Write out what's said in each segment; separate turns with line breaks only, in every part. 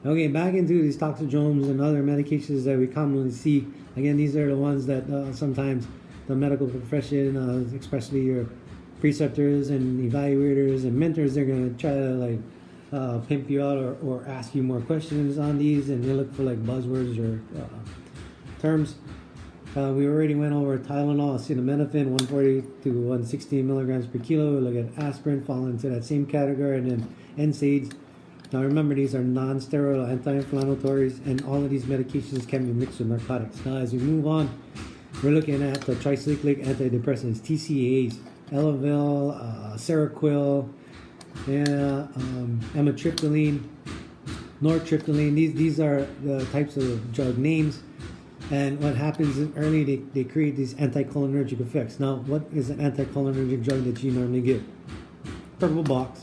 Okay, back into these toxidromes and other medications that we commonly see. Again, these are the ones that sometimes the medical profession, especially your preceptors and evaluators and mentors, they're going to try to pimp you out or ask you more questions on these, and they look for like buzzwords or terms. We already went over Tylenol, acetaminophen, 140 to 160 milligrams per kilo. We look at aspirin, fall into that same category, and then NSAIDs. Now remember, these are non-steroidal anti-inflammatories, and all of these medications can be mixed with narcotics. Now as we move on, we're looking at the tricyclic antidepressants, TCAs, Elavil, Seroquel, amitriptyline, nortriptyline. These are the types of drug names. And what happens is early, they create these anticholinergic effects. Now, what is an anticholinergic drug that you normally get? Purple box.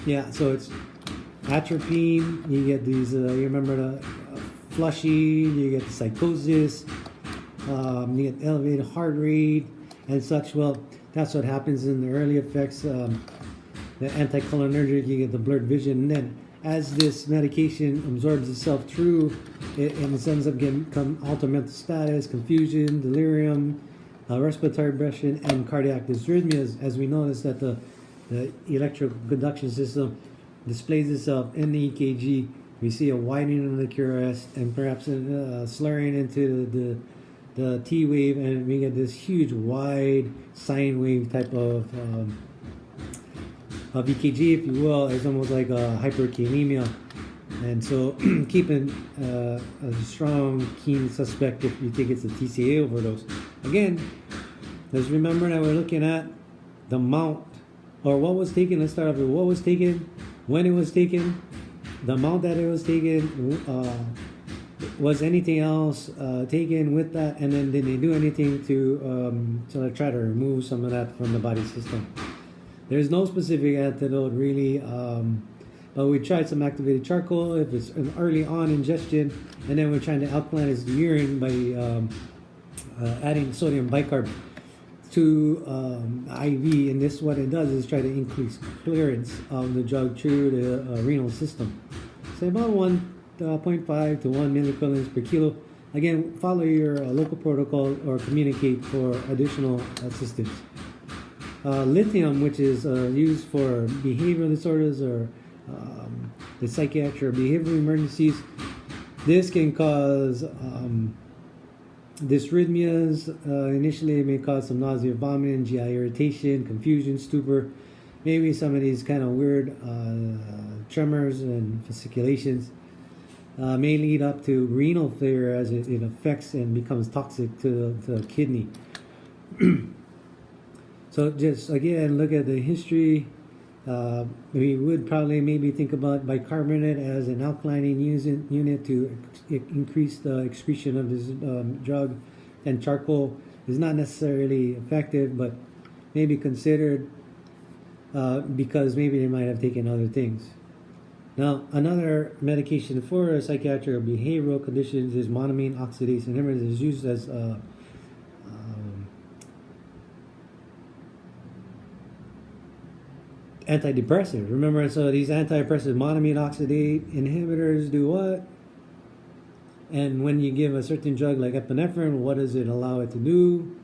Yeah, so it's atropine. You get these, you remember the flushing, you get the psychosis, you get elevated heart rate and such. Well, that's what happens in the early effects. The anticholinergic, you get the blurred vision. And then as this medication absorbs itself through, it ends up getting altered mental status, confusion, delirium, respiratory depression, and cardiac dysrhythmias. As we notice that the electrical conduction system displays itself in the EKG, we see a widening of the QRS and perhaps slurring into the T wave, and we get this huge wide sine wave type of EKG, if you will. It's almost like a hyperkalemia. And so keeping a strong, keen suspect if you think it's a TCA overdose. Again, let's remember that we're looking at the amount, or what was taken. Let's start off with what was taken, when it was taken, the amount that it was taken, was anything else taken with that, and then did they do anything to try to remove some of that from the body system. There's no specific antidote really, but we tried some activated charcoal if it's an early on ingestion, and then we're trying to alkalinize the urine by adding sodium bicarb to IV, and this what it does is try to increase clearance of the drug through the renal system. So about 1.5 to 1 milliequivalents per kilo. Again, follow your local protocol or communicate for additional assistance. Lithium, which is used for behavioral disorders or the psychiatric or behavioral emergencies, this can cause dysrhythmias. Initially, it may cause some nausea, vomiting, GI irritation, confusion, stupor, maybe some of these kind of weird tremors and fasciculations. May lead up to renal failure as it affects and becomes toxic to the kidney. So just again, look at the history. We would probably maybe think about bicarbonate as an alkalining unit to increase the excretion of this drug, and charcoal is not necessarily effective, but maybe considered because maybe they might have taken other things. Now, another medication for psychiatric or behavioral conditions is monoamine oxidase inhibitor. Is used as antidepressant. Remember, so these antidepressant monoamine oxidase inhibitors do what? And when you give a certain drug like epinephrine, what does it allow it to do?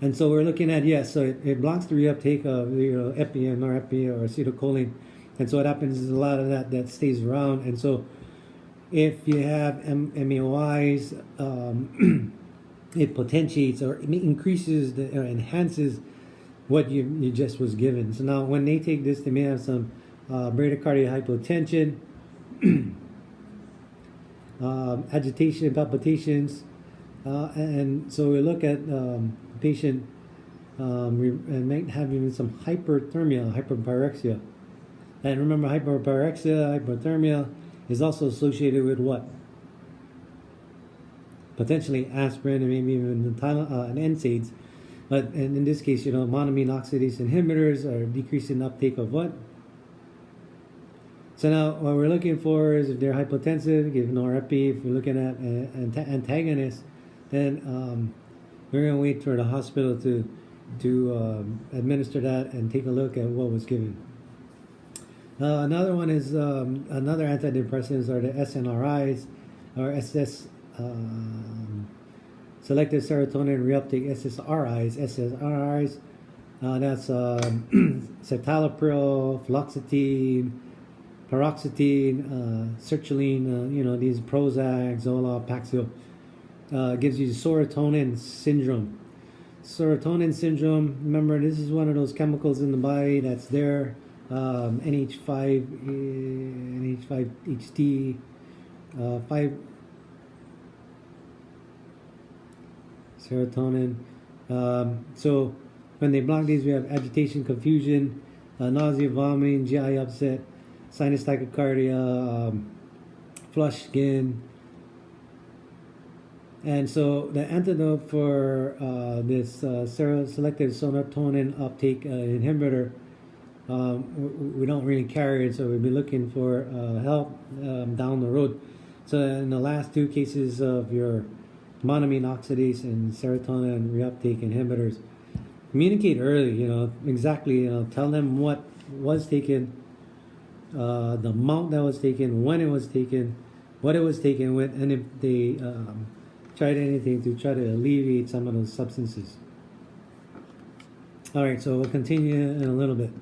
And so we're looking at, yes, so it blocks the reuptake of epi and norepi or acetylcholine. And so what happens is a lot of that stays around. And so if you have MAOIs, it potentiates or increases or enhances what you just was given. So now when they take this, they may have some bradycardia hypotension, agitation, palpitations, and so we look at the patient and might have even some hyperthermia, hyperpyrexia. And remember, hyperpyrexia, hypothermia is also associated with what? Potentially aspirin and maybe even NSAIDs. But in this case, monoamine oxidase inhibitors are decreasing uptake of what? So now what we're looking for is if they're hypotensive, give norepi. If we're looking at antagonists, then we're going to wait for the hospital to administer that and take a look at what was given. Another one is another antidepressants are the SNRIs or SS selective serotonin reuptake SSRIs. That's citalopram, fluoxetine, paroxetine, sertraline. These Prozac, Zoloft, Paxil. Gives you serotonin syndrome. Serotonin syndrome. Remember, this is one of those chemicals in the body that's there. NH5HT, 5 serotonin. So when they block these, we have agitation, confusion, nausea, vomiting, GI upset, sinus tachycardia, flush skin. And so the antidote for this selective serotonin uptake inhibitor, we don't really carry it, so we'll be looking for help down the road. So in the last two cases of your monoamine oxidase and serotonin reuptake inhibitors, communicate early, exactly, tell them what was taken, the amount that was taken, when it was taken, what it was taken with, and if they tried anything to try to alleviate some of those substances. All right, so we'll continue in a little bit.